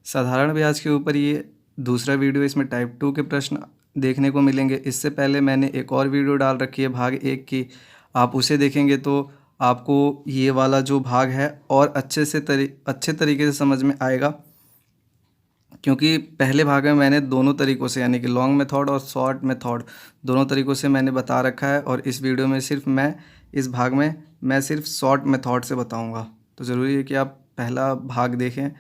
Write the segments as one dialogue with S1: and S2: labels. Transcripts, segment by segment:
S1: साधारण ब्याज के ऊपर ये दूसरा वीडियो, इसमें टाइप 2 के प्रश्न देखने को मिलेंगे। इससे पहले मैंने एक और वीडियो डाल रखी है भाग 1 की, आप उसे देखेंगे तो आपको ये वाला जो भाग है और अच्छे तरीके से समझ में आएगा, क्योंकि पहले भाग में मैंने दोनों तरीक़ों से यानी कि लॉन्ग मेथड और शॉर्ट मेथड दोनों तरीक़ों से मैंने बता रखा है, और इस वीडियो में सिर्फ मैं इस भाग में मैं सिर्फ शॉर्ट मेथड से बताऊंगा। तो ज़रूरी है कि आप पहला भाग देखें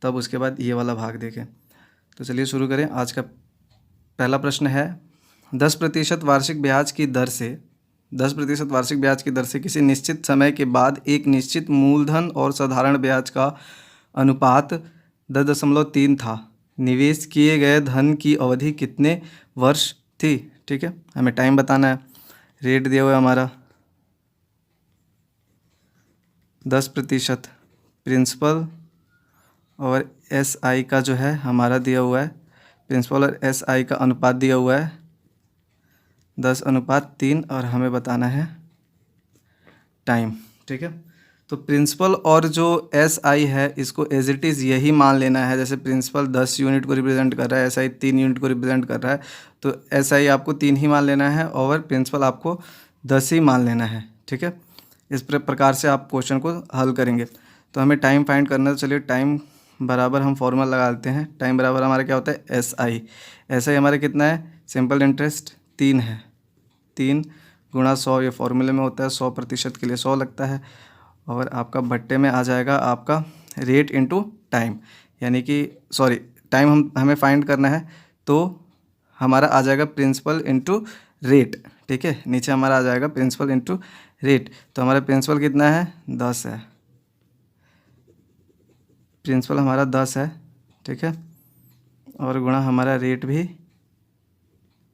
S1: तब उसके बाद ये वाला भाग देखें। तो चलिए शुरू करें। आज का पहला प्रश्न है, 10% वार्षिक ब्याज की दर से 10% वार्षिक ब्याज की दर से किसी निश्चित समय के बाद एक निश्चित मूलधन और साधारण ब्याज का अनुपात 10.3 था। निवेश किए गए धन की अवधि कितने वर्ष थी? ठीक है, हमें टाइम बताना है। रेट दिया हुआ है हमारा 10% प्रिंसिपल और SI का जो है हमारा दिया हुआ है, प्रिंसिपल और SI का अनुपात दिया हुआ है 10:3, और हमें बताना है टाइम। ठीक है, तो प्रिंसिपल और जो SI है इसको एज इट इज़ यही मान लेना है। जैसे प्रिंसिपल 10 यूनिट को रिप्रेजेंट कर रहा है, SI 3 यूनिट को रिप्रेजेंट कर रहा है, तो SI आपको 3 ही मान लेना है और प्रिंसिपल आपको 10 ही मान लेना है। ठीक है, इस प्रकार से आप क्वेश्चन को हल करेंगे। तो हमें टाइम फाइंड करना है, तो चलिए टाइम बराबर हम फॉर्मूला लगा लेते हैं। टाइम बराबर हमारा क्या होता है? SI हमारा कितना है? सिंपल इंटरेस्ट 3 है, 3 गुणा 100, ये फॉर्मूले में होता है, 100% के लिए 100 लगता है, और आपका बट्टे में आ जाएगा आपका रेट इनटू टाइम, यानी कि सॉरी टाइम हमें फाइंड करना है, तो हमारा आ जाएगा प्रिंसिपल इनटू रेट। ठीक है, नीचे हमारा आ जाएगा प्रिंसिपल इनटू रेट। तो हमारा प्रिंसिपल कितना है? 10 है, प्रिंसिपल हमारा 10 है। ठीक है, और गुणा हमारा रेट भी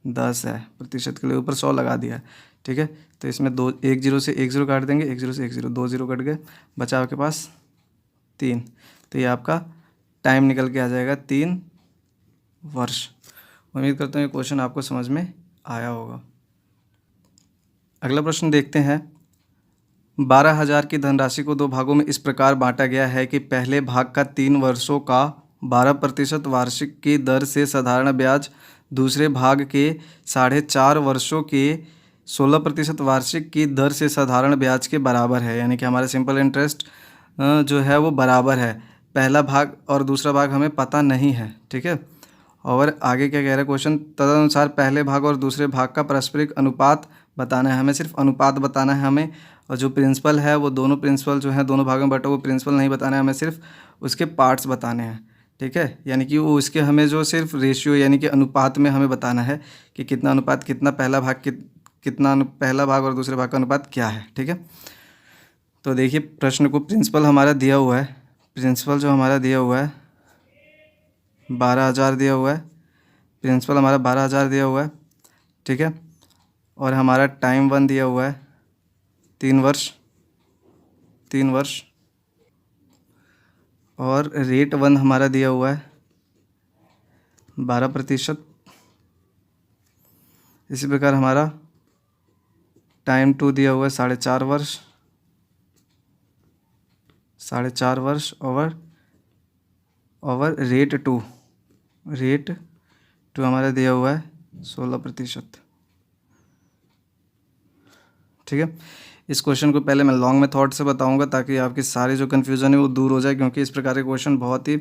S1: 10 है, प्रतिशत के लिए ऊपर 100 लगा दिया है। ठीक है, तो इसमें 1 0 से 1 0 काट देंगे, 1 0 से 1 0, 2 0 कट गए, बचा आपके पास 3। तो ये आपका टाइम निकल के आ जाएगा 3 वर्ष। उम्मीद करता हूँ ये क्वेश्चन आपको समझ में आया होगा। अगला प्रश्न देखते हैं। 12,000 की धनराशि को 2 भागों में इस प्रकार बांटा गया है कि पहले भाग का 3 वर्षों का 12% वार्षिक की दर से साधारण ब्याज दूसरे भाग के 4.5 वर्षों के 16% वार्षिक की दर से साधारण ब्याज के बराबर है। यानी कि हमारा सिंपल इंटरेस्ट जो है वो बराबर है। पहला भाग और दूसरा भाग हमें पता नहीं है। ठीक है, और आगे क्या कह रहा है क्वेश्चन? तदनुसार पहले भाग और दूसरे भाग का पारस्परिक अनुपात बताना है। हमें सिर्फ अनुपात बताना है हमें, और जो प्रिंसिपल है वो दोनों प्रिंसिपल जो है दोनों भागों में बटा, वो प्रिंसिपल नहीं बताना है, हमें सिर्फ उसके पार्ट्स बताने हैं। ठीक है, यानी कि वो उसके हमें जो सिर्फ रेशियो यानी कि अनुपात में हमें बताना है कि कितना अनुपात कितना, पहला भाग कितना पहला भाग और दूसरे भाग का अनुपात क्या है। ठीक है, तो देखिए प्रश्न को, प्रिंसिपल हमारा दिया हुआ है, प्रिंसिपल जो हमारा दिया हुआ है 12,000 दिया हुआ है, प्रिंसिपल हमारा 12,000 दिया हुआ है। ठीक है, और हमारा टाइम 1 दिया हुआ है 3 वर्ष, और रेट 1 हमारा दिया हुआ है 12%। इसी प्रकार हमारा टाइम 2 दिया हुआ है 4.5 वर्ष, और रेट 2 हमारा दिया हुआ है 16%। ठीक है, इस क्वेश्चन को पहले मैं लॉन्ग मेथड से बताऊंगा ताकि आपकी सारी जो कन्फ्यूज़न है वो दूर हो जाए, क्योंकि इस प्रकार के क्वेश्चन बहुत ही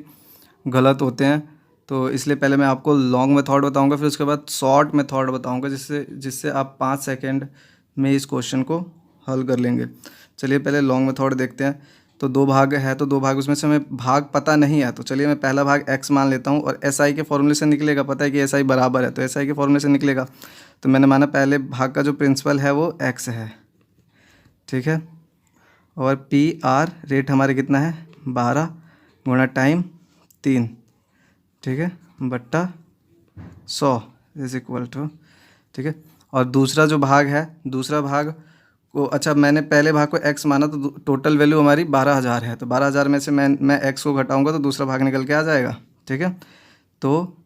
S1: गलत होते हैं। तो इसलिए पहले मैं आपको लॉन्ग मेथड बताऊंगा, फिर उसके बाद शॉर्ट मेथड बताऊंगा, जिससे आप 5 सेकंड में इस क्वेश्चन को हल कर लेंगे। चलिए पहले लॉन्ग मेथड देखते हैं। तो 2 भाग है, तो 2 भाग, उसमें से हमें भाग पता नहीं है, तो चलिए मैं पहला भाग x मान लेता हूँ, और SI के फॉर्मूले से निकलेगा, पता है कि SI बराबर है, तो SI के फॉर्मूले से निकलेगा। तो मैंने माना पहले भाग का जो प्रिंसिपल है वो x है। ठीक है, और PR रेट हमारे कितना है? 12 गुणा टाइम 3, ठीक है, बट्टा 100 इज इक्वल टू। ठीक है, और दूसरा जो भाग है, दूसरा भाग को, अच्छा मैंने पहले भाग को x माना, तो टोटल वैल्यू हमारी 12,000 है, तो 12,000 में से मैं x को घटाऊंगा तो दूसरा भाग निकल के आ जाएगा। ठीक है, तो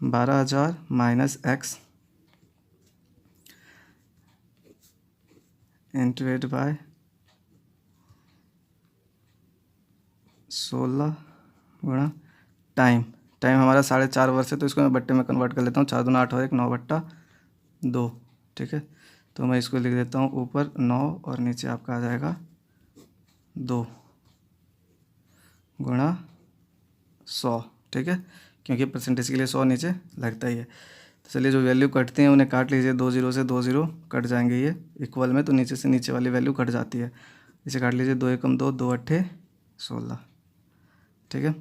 S1: 12,000 माइनस x इंटू 8 बाय 16 गुणा टाइम हमारा 4.5 वर्ष है, तो इसको मैं बट्टे में कन्वर्ट कर लेता हूँ। 4 दूना 8 और 1 9/2, ठीक है। तो मैं इसको लिख देता हूँ ऊपर 9 और नीचे आपका आ जाएगा 2 गुणा 100, ठीक है, क्योंकि परसेंटेज के लिए 100 नीचे लगता ही है। तो चलिए जो वैल्यू कटते हैं उन्हें काट लीजिए, 2 0 से 2 0 कट जाएंगे ये इक्वल में, तो नीचे से नीचे वाली वैल्यू कट जाती है। इसे काट लीजिए, 2 एकम 2, 2 अट्ठे 16, ठीक है।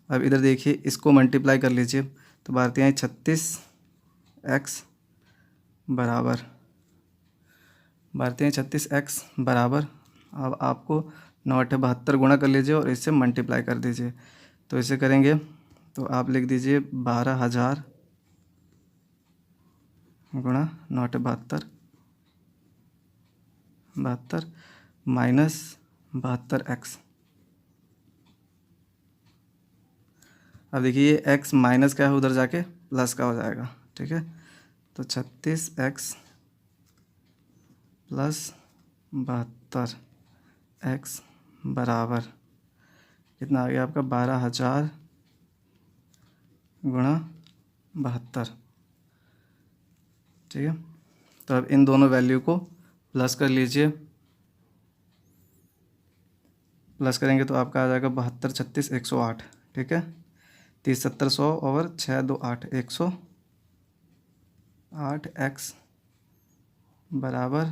S1: अब इधर देखिए, इसको मल्टीप्लाई कर लीजिए, तो भारतीय आई 36x बराबर, भारतीय 36x बराबर, अब आपको 9 अट्ठे 72 गुणा कर लीजिए और इससे मल्टीप्लाई कर दीजिए। तो इसे करेंगे तो आप लिख दीजिए 12,000 गुणा 9 अट्ठे 72 माइनस 72x। अब देखिए ये x माइनस का है, उधर जाके प्लस का हो जाएगा, ठीक है। तो 36x प्लस 72x बराबर कितना आ गया आपका 12,000 गुणा 72, ठीक है। तो अब इन दोनों वैल्यू को प्लस कर लीजिए, प्लस करेंगे तो आपका आ जाएगा 72 36 108, ठीक है। 30 70 100 और 6 2 8 108x बराबर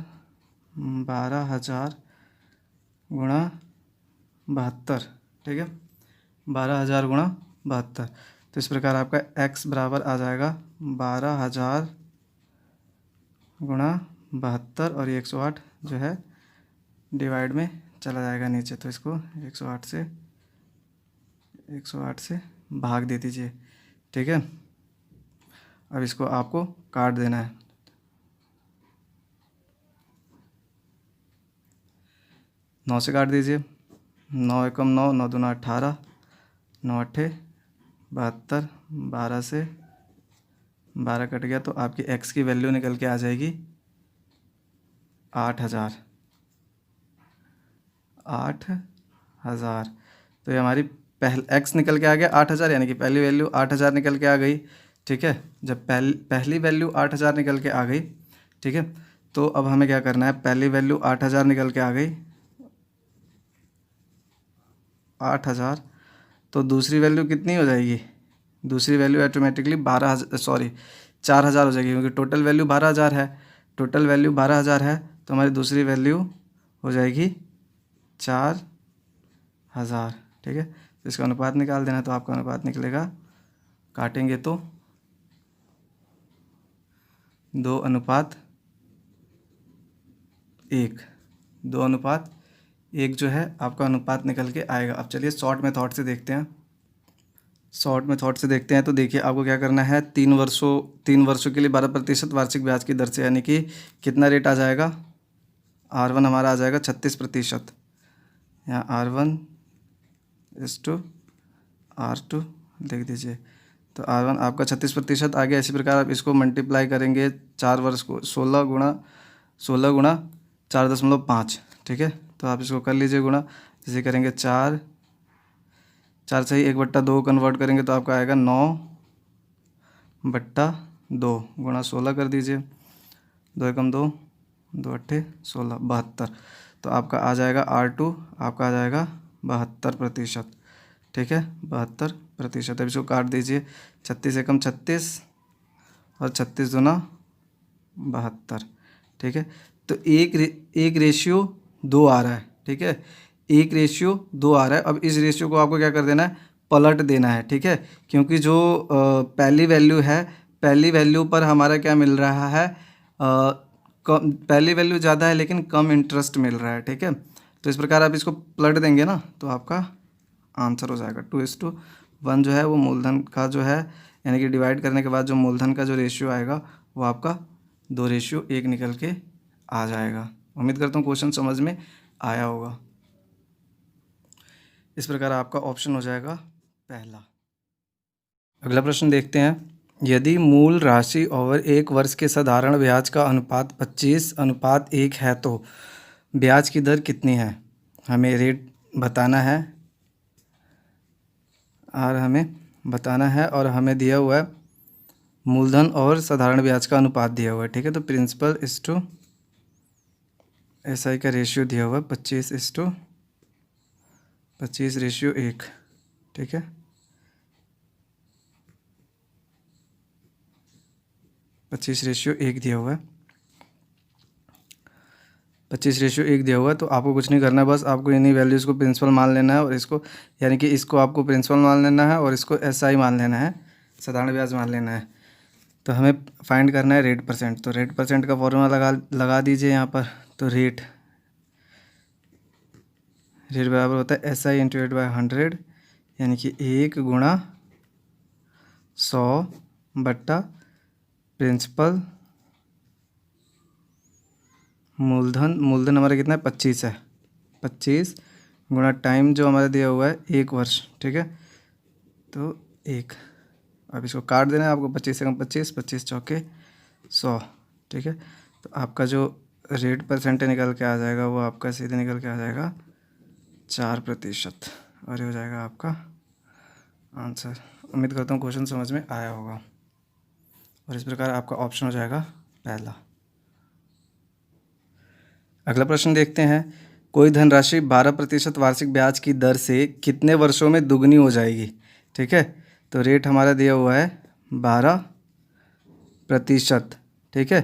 S1: 12,000 गुणा 72, ठीक है, 12,000 गुणा 72। तो इस प्रकार आपका x बराबर आ जाएगा 12,000 गुणा 72 और ये 108 जो है डिवाइड में चला जाएगा नीचे, तो इसको 108 से भाग दे दीजिए, ठीक है। अब इसको आपको काट देना है, 9 से काट दीजिए, 9 एकम 9, 9 दूना 18, 9 अट्ठे 72, 12 से 12 कट गया, तो आपकी x की वैल्यू निकल के आ जाएगी 8,000। तो ये हमारी x निकल के आ गया 8,000, यानी कि पहली वैल्यू 8,000 निकल के आ गई, ठीक है। जब पहली वैल्यू 8,000 निकल के आ गई, ठीक है, तो अब हमें क्या करना है, पहली वैल्यू 8,000 निकल के आ गई 8,000, तो दूसरी वैल्यू कितनी हो जाएगी, दूसरी वैल्यू ऑटोमेटिकली 4,000 हो जाएगी, क्योंकि टोटल वैल्यू 12,000 है, टोटल वैल्यू 12,000 है, तो हमारी दूसरी वैल्यू हो जाएगी 4,000, ठीक है। तो इसका अनुपात निकाल देना, तो आपका अनुपात निकलेगा, काटेंगे तो 2:1, 2:1 जो है आपका अनुपात निकल के आएगा। अब चलिए शॉर्ट मेथड से देखते हैं, तो देखिए आपको क्या करना है, 3 वर्षों के लिए 12% वार्षिक ब्याज की दर से, यानी कि कितना रेट आ जाएगा, R1 हमारा आ जाएगा 36%, यहाँ R1:R2 लिख दीजिए, तो R1 आपका 36% आ गया। इसी प्रकार आप इसको मल्टीप्लाई करेंगे 4 वर्ष को, 16 गुणा 4.5, ठीक है। तो आप इसको कर लीजिए गुणा, जैसे करेंगे 4 से ही 1/2 कन्वर्ट करेंगे तो आपका आएगा 9/2 गुणा 16 कर दीजिए, 2 एकम 2, 2 अट्ठे 16, 72। तो आपका आ जाएगा R2, आपका आ जाएगा 72%, ठीक है, 72%। अब इसको काट दीजिए, 36 एकम 36 और 36 दूना 72, ठीक है। तो एक रेशियो 2 आ रहा है, ठीक है, 1:2 आ रहा है। अब इस रेशियो को आपको क्या कर देना है, पलट देना है, ठीक है, क्योंकि जो पहली वैल्यू है, पहली वैल्यू पर हमारा क्या मिल रहा है, पहली वैल्यू ज़्यादा है लेकिन कम इंटरेस्ट मिल रहा है, ठीक है। तो इस प्रकार आप इसको पलट देंगे ना, तो आपका आंसर हो जाएगा 2:1 जो है वो मूलधन का जो है, यानी कि डिवाइड करने के बाद जो मूलधन का जो रेशियो आएगा वो आपका 2:1 निकल के आ जाएगा। उम्मीद करता हूँ क्वेश्चन समझ में आया होगा। इस प्रकार आपका ऑप्शन हो जाएगा पहला। अगला प्रश्न देखते हैं, यदि मूल राशि और 1 वर्ष के साधारण ब्याज का अनुपात 25:1 है तो ब्याज की दर कितनी है। हमें रेट बताना है आर हमें बताना है और हमें दिया हुआ है मूलधन और साधारण ब्याज का अनुपात दिया हुआ है, ठीक है। तो प्रिंसिपल इस टू एसआई का रेशियो दिया हुआ है 25:25:1, ठीक है। 25:1 दिया हुआ है, 25:1 दिया हुआ है। तो आपको कुछ नहीं करना है, बस आपको इन्हीं वैल्यूज़ को प्रिंसिपल मान लेना है और इसको यानी कि इसको आपको प्रिंसिपल मान लेना है और इसको एसआई मान लेना है, साधारण ब्याज मान लेना है। तो हमें फाइंड करना है रेट परसेंट। तो रेट परसेंट का फॉर्मूला लगा दीजिए यहाँ पर। तो रेट बराबर होता है SI × 8/100, यानी कि 1 गुणा 100 बट्टा प्रिंसिपल मूलधन हमारा कितना है 25 है, 25 गुणा टाइम जो हमारा दिया हुआ है 1 वर्ष, ठीक है। तो 1, अब इसको काट देना है आपको, 25 से कम 25, 25 चौके 100, ठीक है। तो आपका जो रेट परसेंट निकल के आ जाएगा वो आपका सीधे निकल के आ जाएगा 4%, और ये हो जाएगा आपका आंसर। उम्मीद करता हूँ क्वेश्चन समझ में आया होगा और इस प्रकार आपका ऑप्शन हो जाएगा पहला। अगला प्रश्न देखते हैं। कोई धनराशि 12% वार्षिक ब्याज की दर से कितने वर्षों में दुगनी हो जाएगी, ठीक है। तो रेट हमारा दिया हुआ है 12%, ठीक है।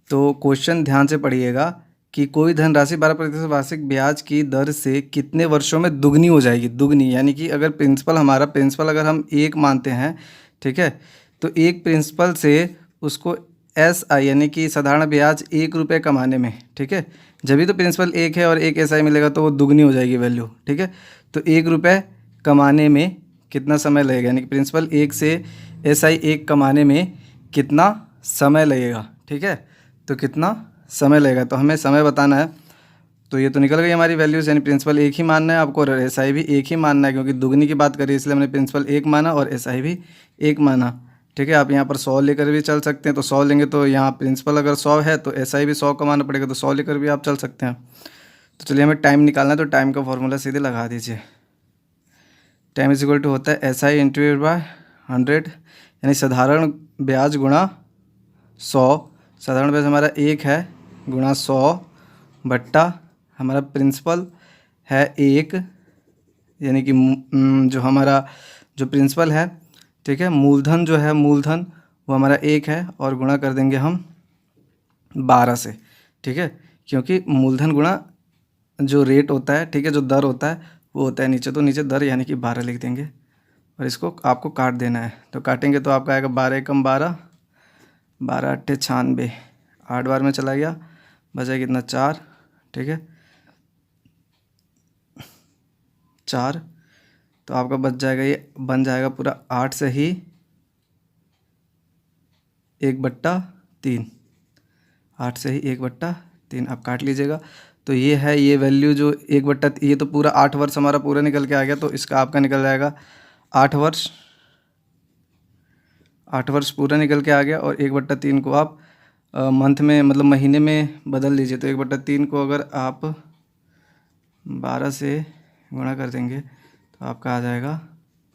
S1: तो क्वेश्चन ध्यान से पढ़िएगा कि कोई धनराशि 12% वार्षिक ब्याज की दर से कितने वर्षों में दुगनी हो जाएगी। दुगनी यानी कि अगर प्रिंसिपल अगर हम 1 मानते हैं, ठीक है, तो एक प्रिंसिपल से उसको SI यानी कि साधारण ब्याज 1 रुपये कमाने में, ठीक है, जब भी तो प्रिंसिपल 1 है और 1 SI मिलेगा तो वो दुगनी हो जाएगी वैल्यू, ठीक है। तो 1 रुपये कमाने में कितना समय लगेगा, यानी कि प्रिंसिपल 1 से SI 1 कमाने में कितना समय लगेगा, ठीक है। तो कितना समय लगेगा, तो हमें समय बताना है। तो ये तो निकल गई हमारी वैल्यूज़, यानी प्रिंसिपल 1 ही मानना है आपको और SI भी 1 ही मानना है, क्योंकि दुगनी की बात करी इसलिए हमने प्रिंसिपल 1 माना और SI भी 1 माना, ठीक है। आप यहाँ पर 100 लेकर भी चल सकते हैं, तो 100 लेंगे तो यहाँ प्रिंसिपल अगर 100 है तो SI भी 100 कमाना पड़ेगा, तो 100 लेकर भी आप चल सकते हैं। तो चलिए हमें टाइम निकालना है, तो टाइम का फॉर्मूला सीधे लगा दीजिए। टाइम इज इक्वल टू होता है SI × 8/100, यानी साधारण ब्याज गुणा 100। साधारण ब्याज हमारा 1 है गुणा 100 बट्टा हमारा प्रिंसिपल है 1, यानी कि जो हमारा जो प्रिंसिपल है, ठीक है, मूलधन जो है मूलधन वो हमारा 1 है और गुणा कर देंगे हम 12 से, ठीक है, क्योंकि मूलधन गुणा जो रेट होता है, ठीक है, जो दर होता है वो होता है नीचे, तो नीचे दर यानी कि 12 लिख देंगे और इसको आपको काट देना है। तो काटेंगे तो आपका आएगा 12 एकम 12, 12 अट्ठे 96, 8 बार में चला गया, बचा कितना 4, ठीक है, 4। तो आपका बच जाएगा, ये बन जाएगा पूरा 8 से ही 1/3, 8 से ही 1/3 आप काट लीजिएगा। तो ये है ये वैल्यू जो 1/3, ये तो पूरा 8 वर्ष हमारा पूरा निकल के आ गया, तो इसका आपका निकल जाएगा 8 वर्ष, 8 वर्ष पूरा निकल के आ गया। और 1/3 को आप मंथ में मतलब महीने में बदल लीजिए, तो 1/3 को अगर आप 12 से गुणा कर देंगे तो आपका आ जाएगा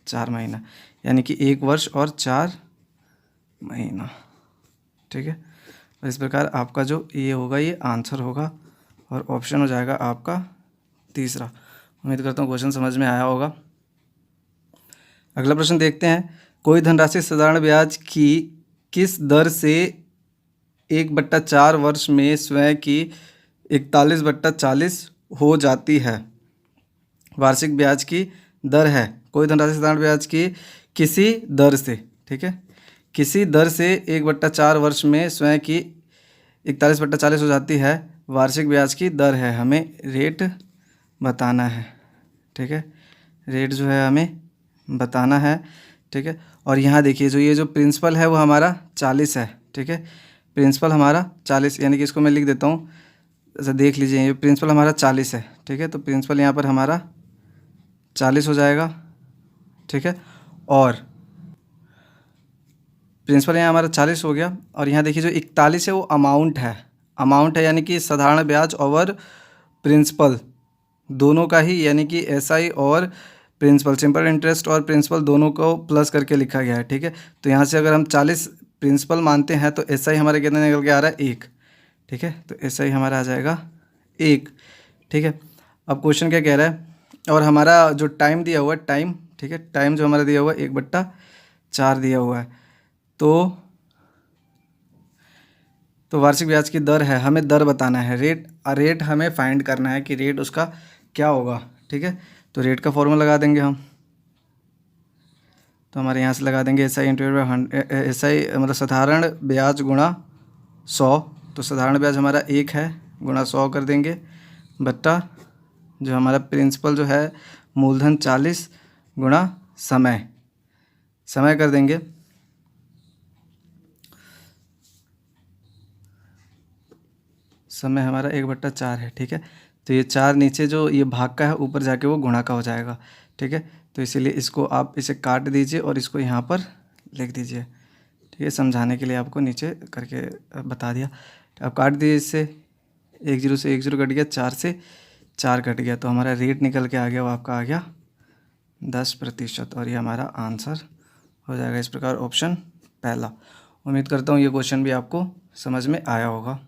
S1: 4 महीना, यानी कि 1 वर्ष और 4 महीना, ठीक है। और इस प्रकार आपका जो ये होगा ये आंसर होगा और ऑप्शन हो जाएगा आपका तीसरा। उम्मीद करता हूँ क्वेश्चन समझ में आया होगा। अगला प्रश्न देखते हैं। कोई धनराशि साधारण ब्याज की किस दर से 1/4 वर्ष में स्वयं की 41/40 हो जाती है। वार्षिक ब्याज की दर है। कोई धनराशि साधारण ब्याज की किसी दर से, ठीक है, किसी दर से 1/4 वर्ष में स्वयं की 41/40 हो जाती है, वार्षिक ब्याज की दर है। हमें रेट बताना है, ठीक है, रेट जो है हमें बताना है, ठीक है। और यहाँ देखिए जो ये जो प्रिंसिपल है वो हमारा 40 है, ठीक है, प्रिंसिपल हमारा 40, यानी कि इसको मैं लिख देता हूँ, ऐसा देख लीजिए, ये प्रिंसिपल हमारा 40 है, ठीक है। तो प्रिंसिपल यहाँ पर हमारा 40 हो जाएगा, ठीक है, और प्रिंसिपल यहाँ हमारा 40 हो गया। और यहाँ देखिए जो 41 है वो अमाउंट है, यानी कि साधारण ब्याज और प्रिंसिपल दोनों का ही, यानी कि SI और प्रिंसिपल, सिंपल इंटरेस्ट और प्रिंसिपल दोनों को प्लस करके लिखा गया है, ठीक है। तो यहाँ से अगर हम 40 प्रिंसिपल मानते हैं तो एस आई हमारे कितना निकल के आ रहा है 1, ठीक है। तो एस आई हमारा आ जाएगा 1, ठीक है। अब क्वेश्चन क्या कह रहा है, और हमारा जो टाइम दिया हुआ है टाइम, ठीक है, टाइम जो हमारा दिया हुआ है 1/4 दिया हुआ है। तो वार्षिक ब्याज की दर है, हमें दर बताना है, रेट हमें फाइंड करना है कि रेट उसका क्या होगा, ठीक है। तो रेट का फॉर्मूला लगा देंगे हम, तो हमारे यहाँ से लगा देंगे S I into S I मतलब साधारण ब्याज गुणा 100। तो साधारण ब्याज हमारा 1 है, गुणा 100 कर देंगे, बट्टा जो हमारा प्रिंसिपल जो है मूलधन 40 गुणा समय कर देंगे। समय हमारा 1/4 है, ठीक है। तो ये 4 नीचे जो ये भाग का है, ऊपर जाके वो गुणा का हो जाएगा, ठीक है। तो इसीलिए इसको आप इसे काट दीजिए और इसको यहाँ पर लिख दीजिए, ठीक है। समझाने के लिए आपको नीचे करके बता दिया। अब काट दीजिए इससे, 1 0 से 1 0 कट गया, 4 से 4 कट गया, तो हमारा रेट निकल के आ गया, वो आपका आ गया 10%, और ये हमारा आंसर हो जाएगा इस प्रकार ऑप्शन पहला। उम्मीद करता हूँ ये क्वेश्चन भी आपको समझ में आया होगा।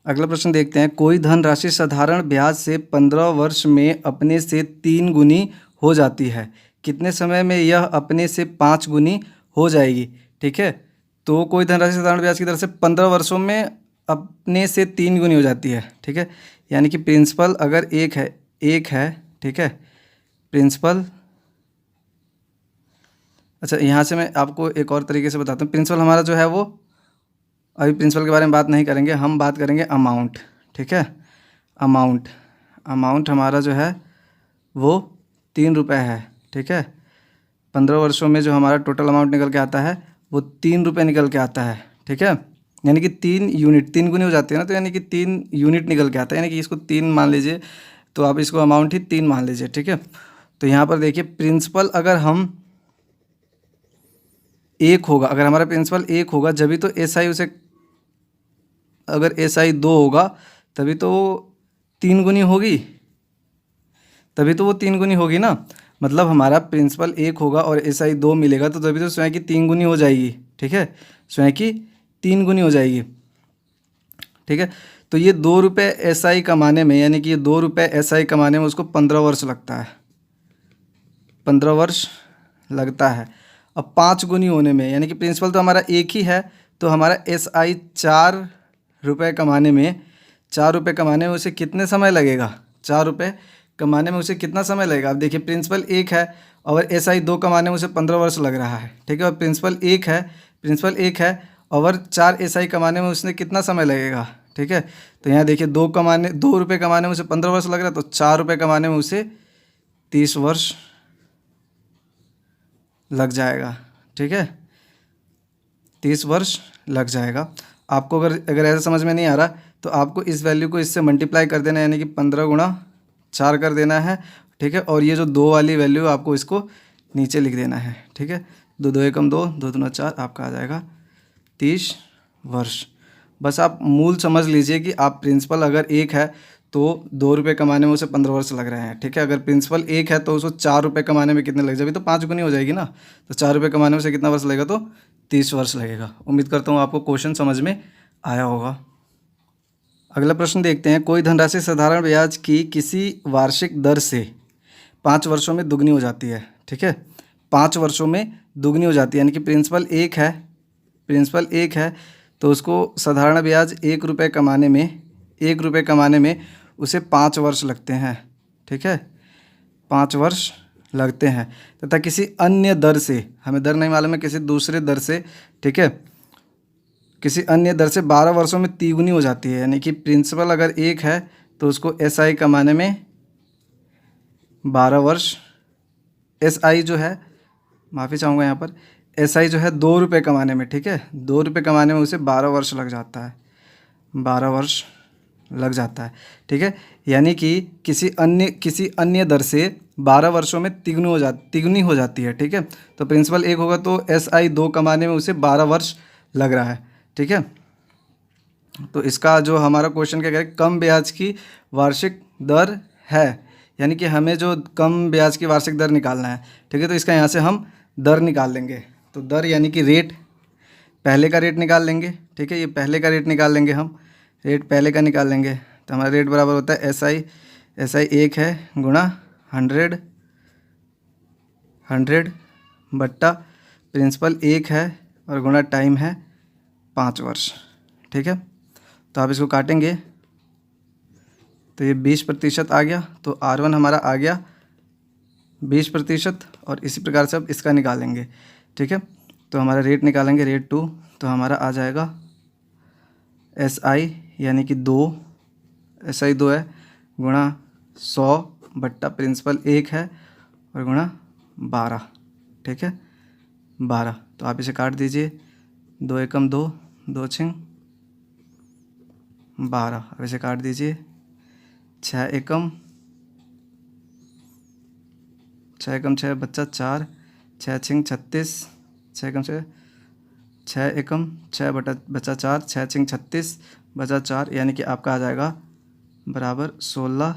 S1: अगला प्रश्न देखते हैं, कोई धनराशि साधारण ब्याज से 15 वर्ष में अपने से 3 गुनी हो जाती है, कितने समय में यह अपने से 5 गुनी हो जाएगी, ठीक है। तो कोई धनराशि साधारण ब्याज की दर से 15 वर्षों में अपने से 3 गुनी हो जाती है, ठीक है। यानी कि प्रिंसिपल अगर एक है, ठीक है, प्रिंसिपल। अच्छा, यहाँ से मैं आपको एक और तरीके से बताता हूँ। प्रिंसिपल हमारा जो है वो, अभी प्रिंसिपल के बारे में बात नहीं करेंगे, हम बात करेंगे अमाउंट, ठीक है। अमाउंट हमारा जो है वो 3 रुपये है, ठीक है। 15 वर्षों में जो हमारा टोटल अमाउंट निकल के आता है वो 3 रुपये निकल के आता है, ठीक है। यानी कि 3 यूनिट, 3 गुनी हो जाती है ना, तो यानी कि 3 यूनिट निकल के आता है, यानी कि इसको 3 मान लीजिए, तो आप इसको अमाउंट ही 3 मान लीजिए, ठीक है। तो यहाँ पर देखिए प्रिंसिपल अगर हम 1 होगा, अगर हमारा प्रिंसिपल 1 होगा जब तो एस आई उसे, अगर एस आई 2 होगा तभी तो वो 3 गुनी होगी, तभी तो वो 3 गुनी होगी ना। मतलब हमारा प्रिंसिपल 1 होगा और एस आई 2 मिलेगा, तो तभी तो स्वयं की 3 गुनी हो जाएगी, ठीक है, स्वयं की 3 गुनी हो जाएगी, ठीक है। तो ये 2 रुपये एस आई कमाने में, यानी कि ये 2 रुपये एस आई कमाने में उसको 15 वर्ष लगता है, 15 वर्ष लगता है। अब 5 गुनी होने में, यानी कि प्रिंसिपल तो हमारा 1 ही है, तो हमारा एस आई 4 रुपये कमाने में, 4 रुपये कमाने में उसे कितने समय लगेगा, 4 रुपये कमाने में उसे कितना समय लगेगा। अब देखिए प्रिंसिपल 1 है और एस आई 2 कमाने में उसे 15 वर्ष लग रहा है, ठीक है। और प्रिंसिपल 1 है और 4 एस आई कमाने में उसने कितना समय लगेगा, ठीक है। तो यहाँ देखिए 2 रुपये कमाने में उसे 15 वर्ष लग रहा है, तो 4 रुपये कमाने में उसे 30 वर्ष लग जाएगा, ठीक है, 30 वर्ष लग जाएगा। आपको अगर ऐसा समझ में नहीं आ रहा तो आपको इस वैल्यू को इससे मल्टीप्लाई कर देना है, यानी कि 15 गुणा 4 कर देना है, ठीक है। और ये जो 2 वाली वैल्यू आपको इसको नीचे लिख देना है, ठीक है। 2 2 एकम 2, 2 दूना 4, आपका आ जाएगा 30 वर्ष। बस आप मूल समझ लीजिए कि आप प्रिंसिपल अगर 1 है तो 2 रुपये कमाने में उसे 15 वर्ष लग रहे हैं, ठीक है। अगर प्रिंसिपल 1 है तो उसको 4 रुपये कमाने में कितने लग जाएगी, तो 5 गुनी हो जाएगी ना, तो 4 रुपये कमाने में उसे कितना वर्ष लगेगा, तो 30 वर्ष लगेगा। उम्मीद करता हूँ आपको क्वेश्चन समझ में आया होगा। अगला प्रश्न देखते हैं, कोई धनराशि साधारण ब्याज की किसी वार्षिक दर से 5 वर्षों में दुगनी हो जाती है, ठीक है। 5 वर्षों में दुगनी हो जाती है, यानी कि प्रिंसिपल 1 है तो उसको साधारण ब्याज 1 रुपये कमाने में उसे 5 वर्ष लगते हैं, ठीक है, 5 वर्ष लगते हैं। तथा किसी अन्य दर से, हमें दर नहीं मालूम है, किसी दूसरे दर से, ठीक है, किसी अन्य दर से 12 वर्षों में तिगुनी हो जाती है। यानी कि प्रिंसिपल अगर 1 है तो उसको एस आई कमाने में 12 वर्ष, एस आई जो है, माफ़ी चाहूँगा यहाँ पर, एस आई जो है 2 रुपये कमाने में, ठीक है, 2 रुपये कमाने में उसे 12 वर्ष लग जाता है, 12 वर्ष लग जाता है, ठीक है। यानी कि किसी अन्य दर से 12 वर्षों में तिगुनी हो जाती है, ठीक है। तो प्रिंसिपल 1 होगा तो एस आई 2 कमाने में उसे 12 वर्ष लग रहा है, ठीक है। तो इसका जो हमारा क्वेश्चन क्या कह रहा है, कम ब्याज की वार्षिक दर है, यानी कि हमें जो कम ब्याज की वार्षिक दर निकालना है, ठीक है। तो इसका यहाँ से हम दर निकाल लेंगे। तो दर यानी कि रेट, पहले का रेट निकाल लेंगे, ठीक है। ये पहले का रेट निकाल लेंगे हम, रेट पहले का निकाल लेंगे। तो हमारा रेट बराबर होता है SI 1 है गुणा 100 बट्टा प्रिंसिपल 1 है और गुणा टाइम है 5 वर्ष, ठीक है। तो आप इसको काटेंगे तो ये 20% आ गया। तो R1 हमारा आ गया 20% और इसी प्रकार से अब इसका निकालेंगे, ठीक है। तो हमारा रेट निकालेंगे, रेट 2, तो हमारा आ जाएगा SI यानी कि 2 है गुणा 100 बट्टा प्रिंसिपल 1 है और गुणा 12, ठीक है, 12। तो आप इसे काट दीजिए, 2 एकम 2, 2 छिंग 12। अब इसे काट दीजिए, 6 एकम 6 बच्चा 4, 6 छिंग 36, 6 एकम 6, 6 एकम 6 बचा 4, 6 छिंग 36 बचा 4, यानी कि आपका आ जाएगा बराबर 16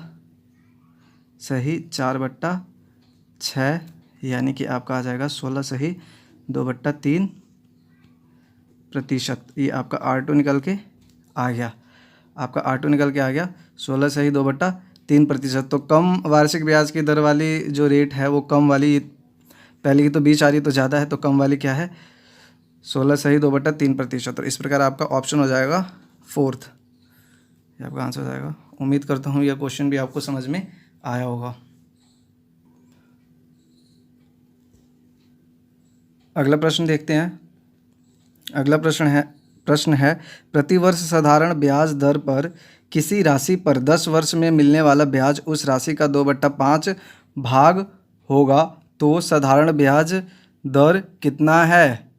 S1: सही 4/6, यानी कि आपका आ जाएगा 16 सही 2/3%। ये आपका R2 निकल के आ गया, आपका R2 निकल के आ गया 16 सही 2/3%। तो कम वार्षिक ब्याज की दर वाली जो रेट है वो कम वाली, पहले की तो 20 आ रही तो ज़्यादा है, तो कम वाली क्या है 16 सही 2/3%। और इस प्रकार आपका ऑप्शन हो जाएगा 4th, ये आपका आंसर हो जाएगा। उम्मीद करता हूँ यह क्वेश्चन भी आपको समझ में आया होगा। अगला प्रश्न देखते हैं। अगला प्रश्न है प्रतिवर्ष साधारण ब्याज दर पर किसी राशि पर 10 वर्ष में मिलने वाला ब्याज उस राशि का 2/5 भाग होगा तो साधारण ब्याज दर कितना है,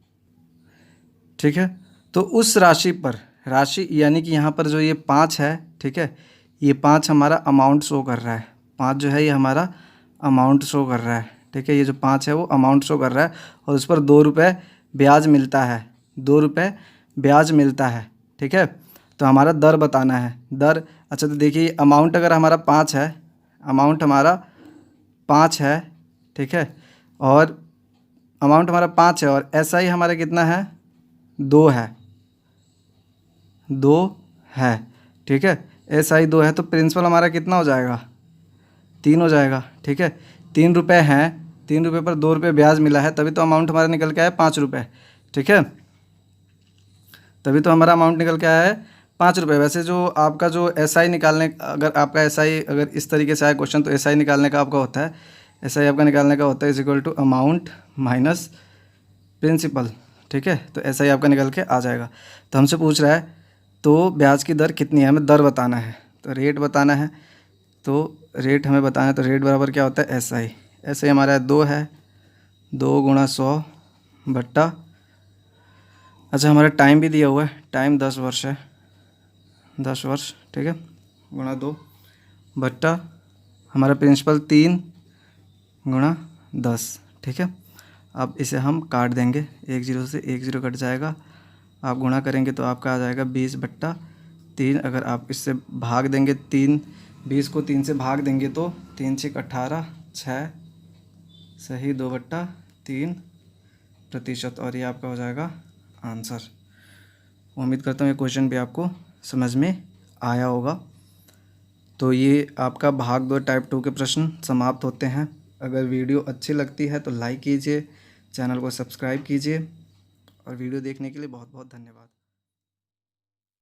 S1: ठीक है। तो उस राशि पर, राशि यानी कि यहाँ पर जो ये 5 है, ठीक है, ये 5 हमारा अमाउंट शो कर रहा है, 5 जो है ये हमारा अमाउंट शो कर रहा है, ठीक है। ये जो 5 है वो अमाउंट शो कर रहा है और उस पर 2 रुपये ब्याज मिलता है, 2 रुपये ब्याज मिलता है, ठीक है। तो हमारा दर बताना है, दर। अच्छा तो देखिए अमाउंट अगर हमारा 5 है, अमाउंट हमारा 5 है, ठीक है, और अमाउंट हमारा 5 है और SI हमारा कितना है 2 है, 2 है, ठीक है। SI 2 है तो प्रिंसिपल हमारा कितना हो जाएगा 3 हो जाएगा, ठीक है। 3 रुपये हैं, 3 रुपये पर 2 रुपये ब्याज मिला है, तभी तो अमाउंट हमारा निकल के आया 5 रुपये, ठीक है। तभी तो हमारा अमाउंट निकल के आया है 5 रुपये। वैसे जो आपका जो SI निकालने, अगर आपका SI अगर इस तरीके से आया क्वेश्चन तो SI निकालने का आपका होता है, SI आपका निकालने का होता है = अमाउंट माइनस प्रिंसिपल, ठीक है। तो SI आपका निकल के आ जाएगा। तो हमसे पूछ रहा है तो ब्याज की दर कितनी है, हमें दर बताना है, तो रेट बताना है, तो रेट हमें बताना है। तो रेट बराबर क्या होता है SI हमारा 2 है, 2 गुणा 100 बट्टा, अच्छा हमारा टाइम भी दिया हुआ है, टाइम 10 वर्ष है, 10 वर्ष, ठीक है, गुणा 2 बट्टा हमारा प्रिंसिपल 3 गुणा 10, ठीक है। अब इसे हम काट देंगे, 1 0 से 1 0 कट जाएगा, आप गुणा करेंगे तो आपका आ जाएगा 20/3। अगर आप इससे भाग देंगे 20 को 3 से भाग देंगे तो 3 × 6 = 18, 6 सही 2/3%, और ये आपका हो जाएगा आंसर। उम्मीद करता हूँ ये क्वेश्चन भी आपको समझ में आया होगा। तो ये आपका भाग 2 टाइप 2 के प्रश्न समाप्त होते हैं। अगर वीडियो अच्छी लगती है तो लाइक कीजिए, चैनल को सब्सक्राइब कीजिए, और वीडियो देखने के लिए बहुत बहुत धन्यवाद।